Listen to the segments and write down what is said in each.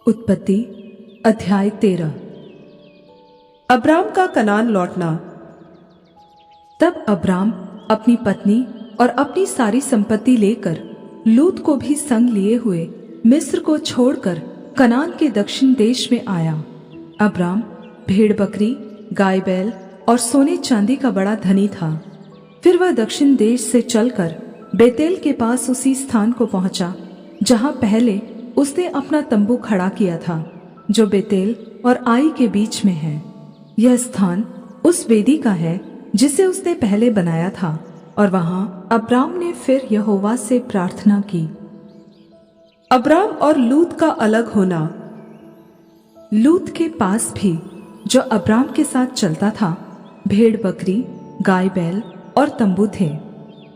उत्पत्ति अध्याय 13। अब्राम का कनान लौटना। तब अब्राम अपनी पत्नी और अपनी सारी संपत्ति लेकर लूत को भी संग लिए हुए मिस्र को छोड़कर कनान के दक्षिण देश में आया। अब्राम भेड़ बकरी, गाय बैल और सोने चांदी का बड़ा धनी था। फिर वह दक्षिण देश से चलकर बेतेल के पास उसी स्थान को पहुंचा जहां पहले उसने अपना तंबू खड़ा किया था, जो बेतेल और आई के बीच में है। यह स्थान उस वेदी का है जिसे उसने पहले बनाया था, और वहां अब्राम ने फिर यहोवा से प्रार्थना की। अब्राम और लूत का अलग होना। लूत के पास भी, जो अब्राम के साथ चलता था, भेड़ बकरी, गाय बैल और तंबू थे।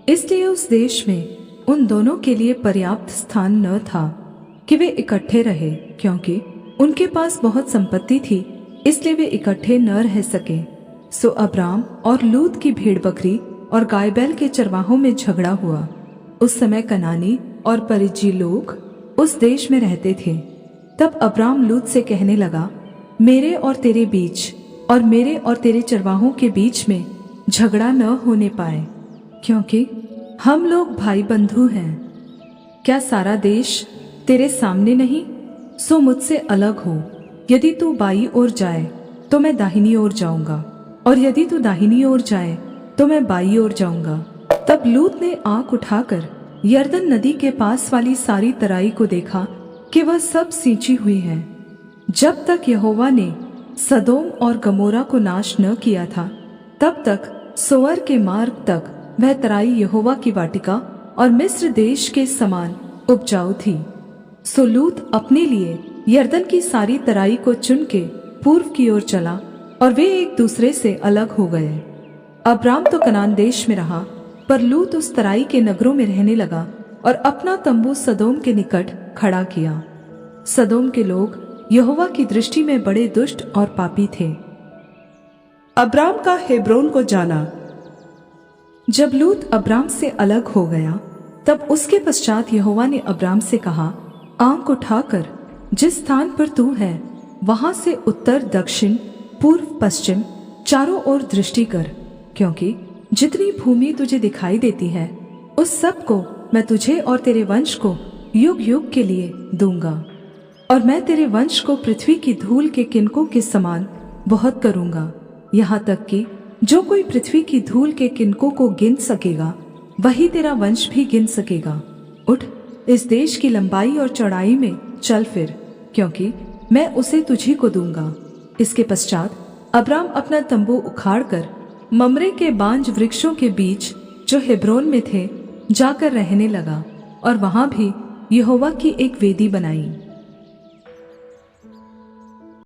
इसलिए उस देश में उन दोनों के लिए पर्याप्त स्थान न था कि वे इकट्ठे रहे, क्योंकि उनके पास बहुत संपत्ति थी, इसलिए वे इकट्ठे न रह सके। सो अब्राम और लूत की भेड़ बकरी और गाय बैल के चरवाहों में झगड़ा हुआ। उस समय कनानी और परिज्जी लोग उस देश में रहते थे। तब अब्राम लूत से कहने लगा, मेरे और तेरे बीच और मेरे और तेरे चरवाहों के बीच में झगड़ा न होने पाए, क्योंकि हम लोग भाई बंधु हैं। क्या सारा देश तेरे सामने नहीं? सो मुझसे अलग हो। यदि तू बाईं ओर जाए तो मैं दाहिनी ओर जाऊंगा, और यदि तू दाहिनी ओर जाए तो मैं बाईं ओर जाऊंगा। तब लूत ने आंख उठाकर यरदन नदी के पास वाली सारी तराई को देखा कि वह सब सींची हुई है। जब तक यहोवा ने सदोम और गमोरा को नाश न किया था, तब तक सोअर के मार्ग तक वह तराई यहोवा की वाटिका और मिस्र देश के समान उपजाऊ थी। सो लूत अपने लिए यरदन की सारी तराई को चुन के पूर्व की ओर चला, और वे एक दूसरे से अलग हो गए। अब्राम तो कनान देश में रहा, पर लूत उस तराई के नगरों में रहने लगा और अपना तंबू सदोम के निकट खड़ा किया। सदोम के लोग यहोवा की दृष्टि में बड़े दुष्ट और पापी थे। अब्राम का हेब्रोन को जाना। जब लूत अब्राम से अलग हो गया, तब उसके पश्चात यहोवा ने अब्राम से कहा, आंख उठाकर जिस स्थान पर तू है वहां से उत्तर, दक्षिण, पूर्व, पश्चिम चारों ओर दृष्टि कर, क्योंकि जितनी भूमि तुझे दिखाई देती है उस सब को मैं तुझे और तेरे वंश को युग युग के लिए दूंगा। और मैं तेरे वंश को पृथ्वी की धूल के किनकों के समान बहुत करूंगा, यहाँ तक कि जो कोई पृथ्वी की धूल के किनकों को गिन सकेगा वही तेरा वंश भी गिन सकेगा। उठ, इस देश की लंबाई और चौड़ाई में चल फिर, क्योंकि मैं उसे तुझी को दूंगा। इसके पश्चात अब्राम अपना तंबू उखाड़कर ममरे के बांज वृक्षों के बीच, जो हेब्रोन में थे, जाकर रहने लगा, और वहां भी यहोवा की एक वेदी बनाई।